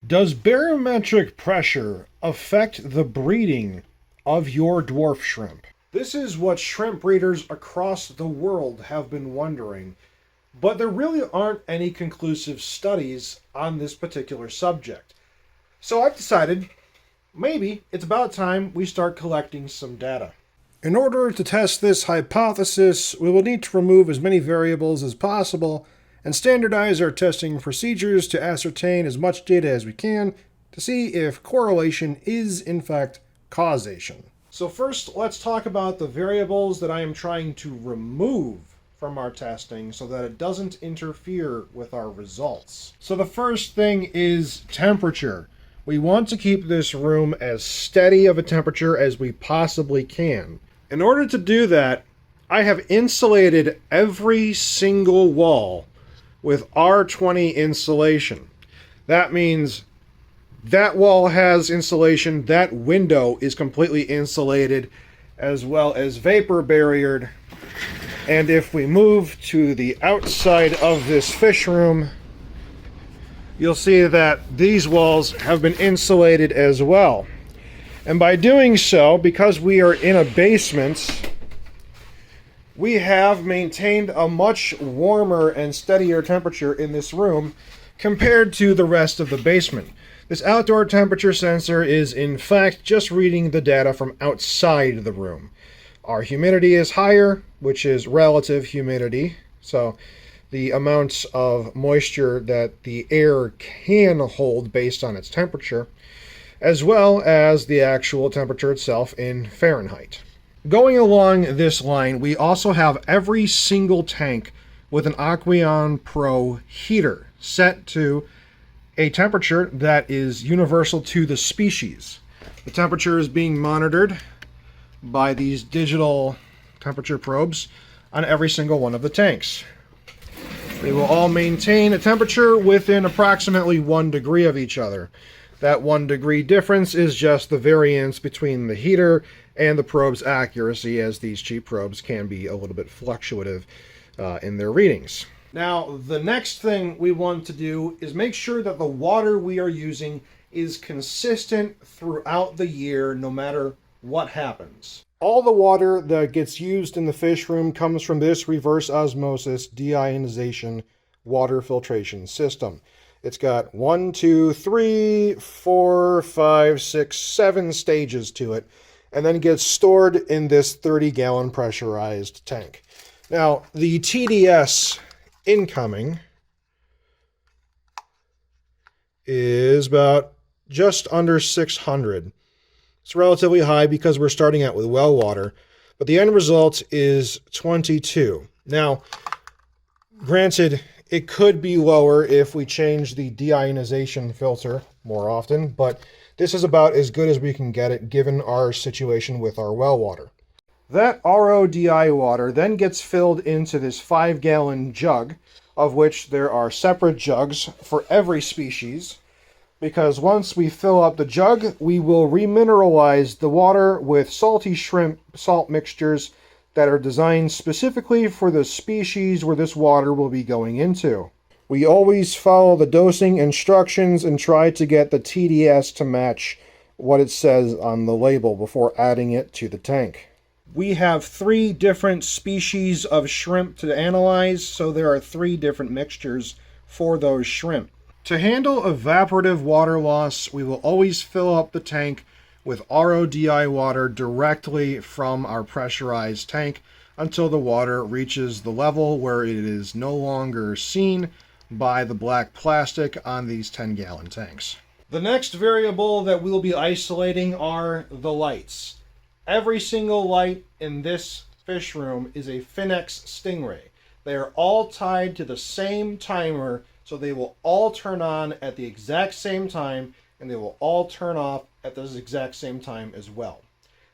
Does barometric pressure affect the breeding of your dwarf shrimp? This is what shrimp breeders across the world have been wondering, but there really aren't any conclusive studies on this particular subject. So I've decided maybe it's about time we start collecting some data. In order to test this hypothesis, we will need to remove as many variables as possible and standardize our testing procedures to ascertain as much data as we can to see if correlation is in fact causation. So first, let's talk about the variables that I am trying to remove from our testing so that it doesn't interfere with our results. So the first thing is temperature. We want to keep this room as steady of a temperature as we possibly can. In order to do that, I have insulated every single wall with R20 insulation. That means that wall has insulation, that window is completely insulated, as well as vapor barriered. And if we move to the outside of this fish room, you'll see that these walls have been insulated as well. And by doing so, because we are in a basement, we have maintained a much warmer and steadier temperature in this room compared to the rest of the basement. This outdoor temperature sensor is in fact just reading the data from outside the room. Our humidity is higher, which is relative humidity, so the amounts of moisture that the air can hold based on its temperature, as well as the actual temperature itself in Fahrenheit. Going along this line, we also have every single tank with an Aqueon Pro heater set to a temperature that is universal to the species. The temperature is being monitored by these digital temperature probes on every single one of the tanks. They will all maintain a temperature within approximately 1 degree of each other. That 1 degree difference is just the variance between the heater and the probe's accuracy, as these cheap probes can be a little bit fluctuative in their readings. Now, the next thing we want to do is make sure that the water we are using is consistent throughout the year, no matter what happens. All the water that gets used in the fish room comes from this reverse osmosis deionization water filtration system. It's got 1, 2, 3, 4, 5, 6, 7 stages to it, and then gets stored in this 30-gallon pressurized tank. Now, the TDS incoming is about just under 600. It's relatively high because we're starting out with well water, but the end result is 22. Now, granted, it could be lower if we change the deionization filter more often, but this is about as good as we can get it given our situation with our well water. That RODI water then gets filled into this 5-gallon jug, of which there are separate jugs for every species, because once we fill up the jug, we will remineralize the water with salty shrimp salt mixtures that are designed specifically for the species where this water will be going into. We always follow the dosing instructions and try to get the TDS to match what it says on the label before adding it to the tank. We have 3 different species of shrimp to analyze, so there are 3 different mixtures for those shrimp. To handle evaporative water loss, we will always fill up the tank with RODI water directly from our pressurized tank until the water reaches the level where it is no longer seen by the black plastic on these 10-gallon tanks. The next variable that we'll be isolating are the lights. Every single light in this fish room is a Finex Stingray. They are all tied to the same timer, so they will all turn on at the exact same time, and they will all turn off at the exact same time as well.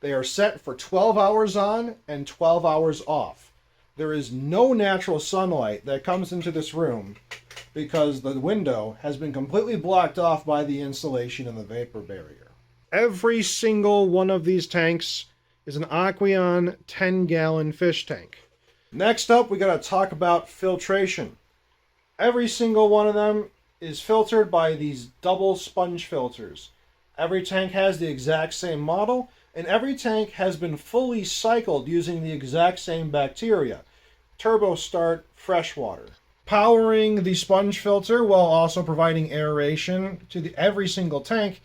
They are set for 12 hours on and 12 hours off. There is no natural sunlight that comes into this room because the window has been completely blocked off by the insulation and the vapor barrier. Every single one of these tanks is an Aqueon 10-gallon fish tank. Next up, we got to talk about filtration. Every single one of them is filtered by these double sponge filters. Every tank has the exact same model, and every tank has been fully cycled using the exact same bacteria. Turbo start freshwater. Powering the sponge filter while also providing aeration to every single tank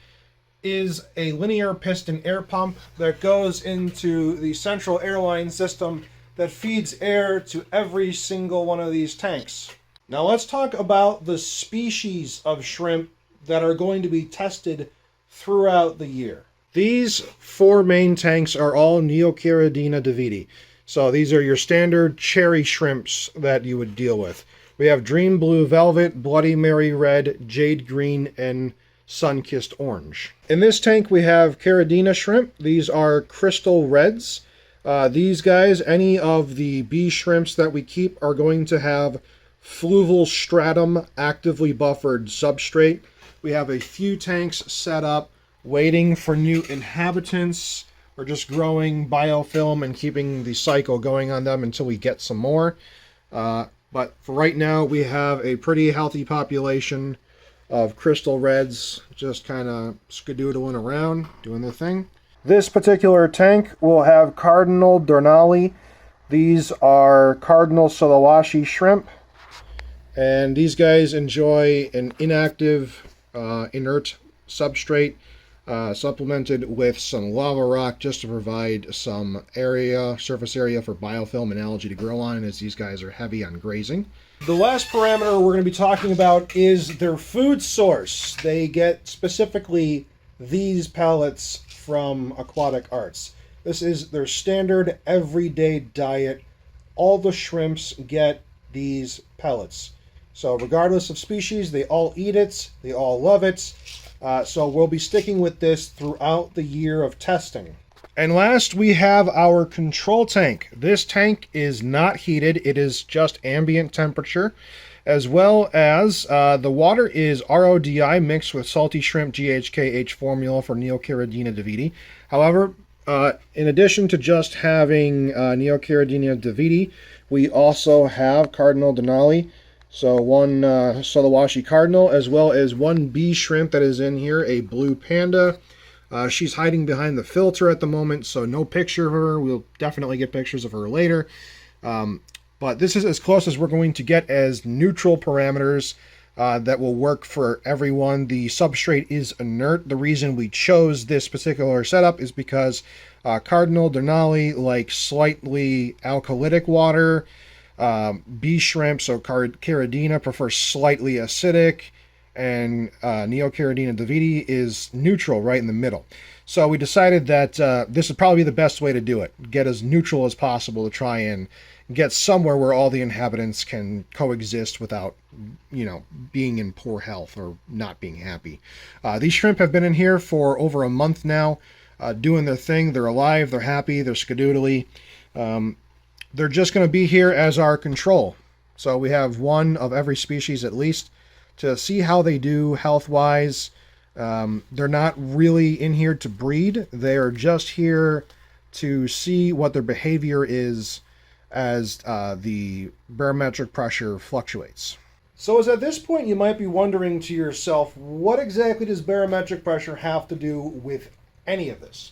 is a linear piston air pump that goes into the central airline system that feeds air to every single one of these tanks. Now let's talk about the species of shrimp that are going to be tested throughout the year. These 4 main tanks are all Neocaridina davidi. So these are your standard cherry shrimps that you would deal with. We have Dream Blue Velvet, Bloody Mary Red, Jade Green, and Sun-Kissed Orange. In this tank we have Caridina shrimp. These are Crystal Reds. These guys, any of the bee shrimps that we keep, are going to have fluval stratum actively buffered substrate. We have a few tanks set up waiting for new inhabitants, or just growing biofilm and keeping the cycle going on them until we get some more. But for right now, we have a pretty healthy population of Crystal Reds just kind of skadoodling around, doing their thing. This particular tank will have Cardinal Dornali. These are Cardinal Solowashi shrimp. And these guys enjoy an inactive, inert substrate, supplemented with some lava rock just to provide some surface area for biofilm and algae to grow on, as these guys are heavy on grazing. The last parameter we're going to be talking about is their food source. They get specifically these pellets from Aquatic Arts. This is their standard everyday diet. All the shrimps get these pellets. So regardless of species, they all eat it, they all love it. So we'll be sticking with this throughout the year of testing. And last, we have our control tank. This tank is not heated, it is just ambient temperature, as well as the water is RODI mixed with salty shrimp GHKH formula for Neocaridina davidi. However, in addition to just having Neocaridina davidi, we also have Cardinal Denali. So one Solowashi Cardinal, as well as one bee shrimp that is in here, a blue panda. She's hiding behind the filter at the moment, so no picture of her. We'll definitely get pictures of her later. But this is as close as we're going to get as neutral parameters that will work for everyone. The substrate is inert. The reason we chose this particular setup is because Cardinal Denali like slightly alkalytic water. Bee shrimp, so Caridina, prefers slightly acidic, and Neocaridina davidi is neutral, right in the middle. So we decided that this would probably be the best way to do it. Get as neutral as possible to try and get somewhere where all the inhabitants can coexist without, being in poor health or not being happy. These shrimp have been in here for over a month now, doing their thing. They're alive, they're happy, they're skadoodly. They're just going to be here as our control. So we have one of every species at least to see how they do health-wise. They're not really in here to breed. They're just here to see what their behavior is as the barometric pressure fluctuates. So as at this point you might be wondering to yourself, what exactly does barometric pressure have to do with any of this?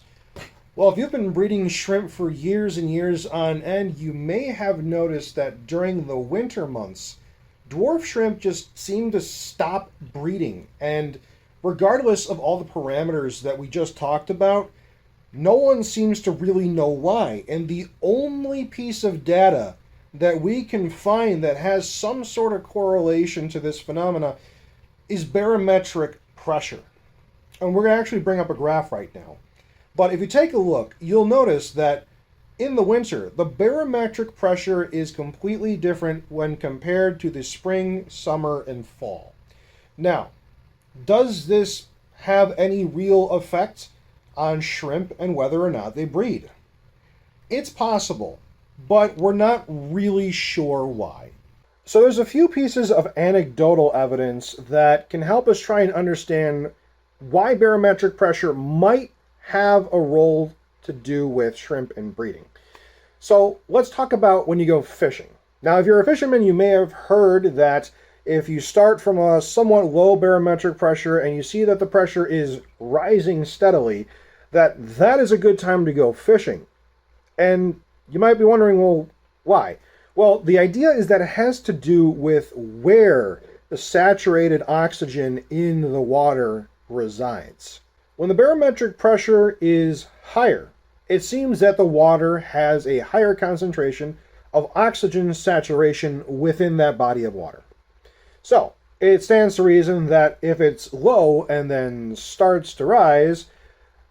Well, if you've been breeding shrimp for years and years on end, you may have noticed that during the winter months, dwarf shrimp just seem to stop breeding. And regardless of all the parameters that we just talked about, no one seems to really know why. And the only piece of data that we can find that has some sort of correlation to this phenomena is barometric pressure. And we're going to actually bring up a graph right now. But if you take a look, you'll notice that in the winter, the barometric pressure is completely different when compared to the spring, summer, and fall. Now, does this have any real effect on shrimp and whether or not they breed? It's possible, but we're not really sure why. So there's a few pieces of anecdotal evidence that can help us try and understand why barometric pressure might have a role to do with shrimp and breeding. So let's talk about when you go fishing. Now, if you're a fisherman, you may have heard that If you start from a somewhat low barometric pressure and you see that the pressure is rising steadily, that is a good time to go fishing. And you might be wondering, well, why? Well, the idea is that it has to do with where the saturated oxygen in the water resides. When the barometric pressure is higher, it seems that the water has a higher concentration of oxygen saturation within that body of water. So, it stands to reason that if it's low and then starts to rise,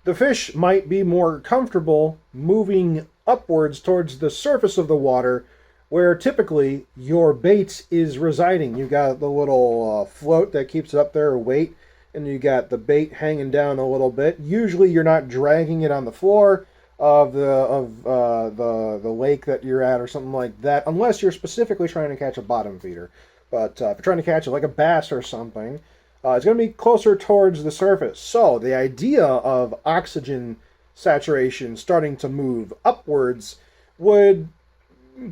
the fish might be more comfortable moving upwards towards the surface of the water where typically your bait is residing. You got the little float that keeps it up there, or weight, and you got the bait hanging down a little bit. Usually you're not dragging it on the floor of the lake that you're at or something like that, unless you're specifically trying to catch a bottom feeder. But if you're trying to catch it like a bass or something, it's going to be closer towards the surface. So the idea of oxygen saturation starting to move upwards would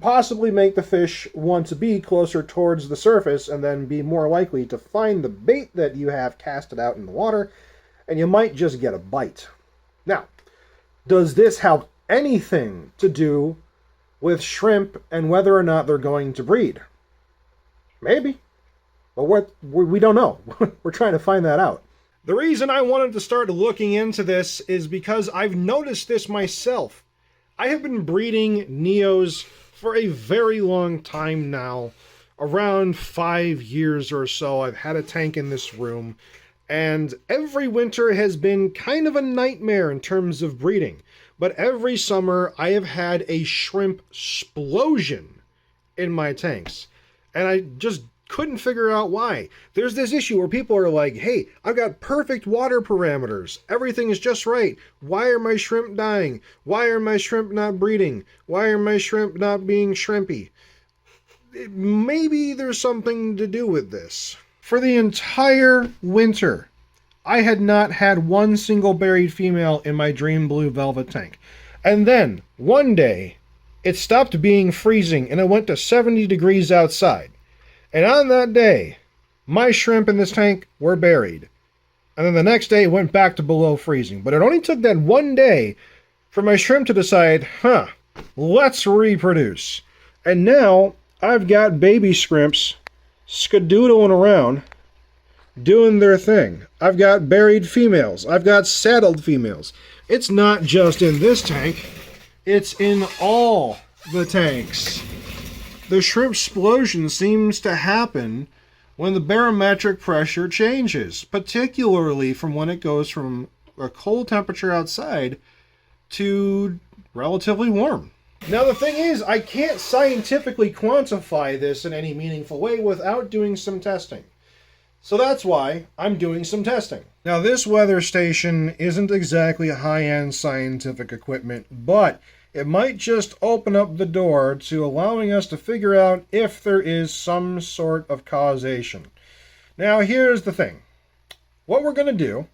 possibly make the fish want to be closer towards the surface and then be more likely to find the bait that you have casted out in the water, and you might just get a bite. Now, does this have anything to do with shrimp and whether or not they're going to breed? Maybe. But we don't know. We're trying to find that out. The reason I wanted to start looking into this is because I've noticed this myself. I have been breeding Neos for a very long time now. Around 5 years or so, I've had a tank in this room. And every winter has been kind of a nightmare in terms of breeding. But every summer, I have had a shrimp explosion in my tanks. And I just couldn't figure out why. There's this issue where people are like, hey, I've got perfect water parameters. Everything is just right. Why are my shrimp dying? Why are my shrimp not breeding? Why are my shrimp not being shrimpy? Maybe there's something to do with this. For the entire winter, I had not had one single buried female in my Dream Blue Velvet tank. And then, one day, it stopped being freezing and it went to 70 degrees outside. And on that day, my shrimp in this tank were buried. And then the next day it went back to below freezing. But it only took that one day for my shrimp to decide, let's reproduce. And now I've got baby shrimps skadoodling around, doing their thing. I've got buried females. I've got saddled females. It's not just in this tank. It's in all the tanks. The shrimp explosion seems to happen when the barometric pressure changes, particularly from when it goes from a cold temperature outside to relatively warm. Now the thing is, I can't scientifically quantify this in any meaningful way without doing some testing. So that's why I'm doing some testing. Now this weather station isn't exactly high-end scientific equipment, but it might just open up the door to allowing us to figure out if there is some sort of causation. Now, here's the thing. What we're going to do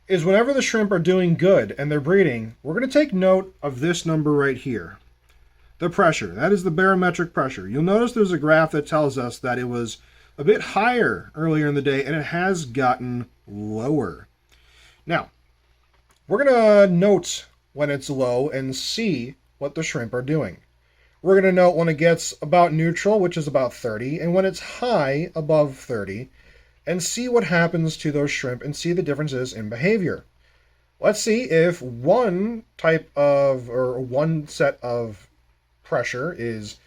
is whenever the shrimp are doing good and they're breeding, we're going to take note of this number right here. The pressure. That is the barometric pressure. You'll notice there's a graph that tells us that it was a bit higher earlier in the day and it has gotten lower. Now, we're going to note when it's low and see what the shrimp are doing. We're going to note when it gets about neutral, which is about 30, and when it's high, above 30, and see what happens to those shrimp and see the differences in behavior. Let's see if one type of, or one set of pressure is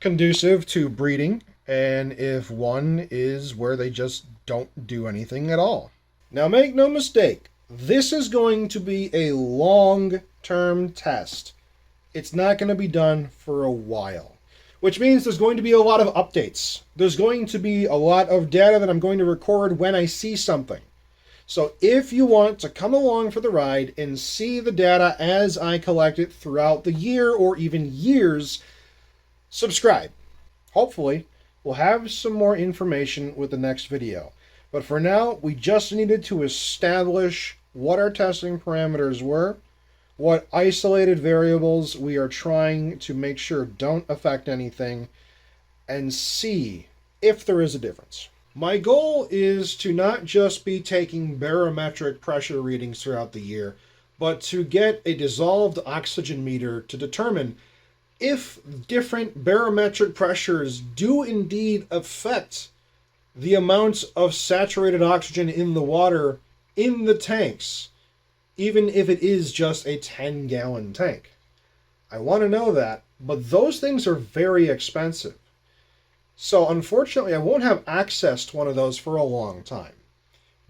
conducive to breeding, and if one is where they just don't do anything at all. Now make no mistake, this is going to be a long-term test. It's not going to be done for a while, which means there's going to be a lot of updates. There's going to be a lot of data that I'm going to record when I see something. So if you want to come along for the ride and see the data as I collect it throughout the year or even years, subscribe. Hopefully, we'll have some more information with the next video. But for now, we just needed to establish what our testing parameters were, what isolated variables we are trying to make sure don't affect anything, and see if there is a difference. My goal is to not just be taking barometric pressure readings throughout the year, but to get a dissolved oxygen meter to determine if different barometric pressures do indeed affect the amount of saturated oxygen in the water in the tanks, even if it is just a 10-gallon tank. I want to know that, but those things are very expensive. So unfortunately, I won't have access to one of those for a long time.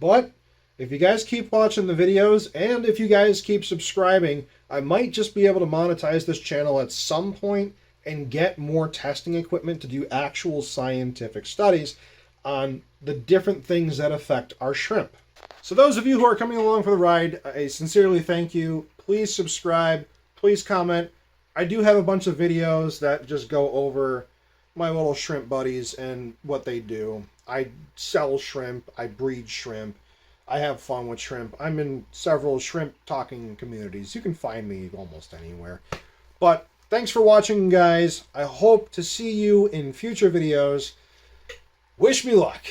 But if you guys keep watching the videos, and if you guys keep subscribing, I might just be able to monetize this channel at some point and get more testing equipment to do actual scientific studies on the different things that affect our shrimp. So those of you who are coming along for the ride, I sincerely thank you. Please subscribe. Please comment. I do have a bunch of videos that just go over my little shrimp buddies and what they do. I sell shrimp. I breed shrimp. I have fun with shrimp. I'm in several shrimp talking communities. You can find me almost anywhere. But thanks for watching, guys. I hope to see you in future videos. Wish me luck.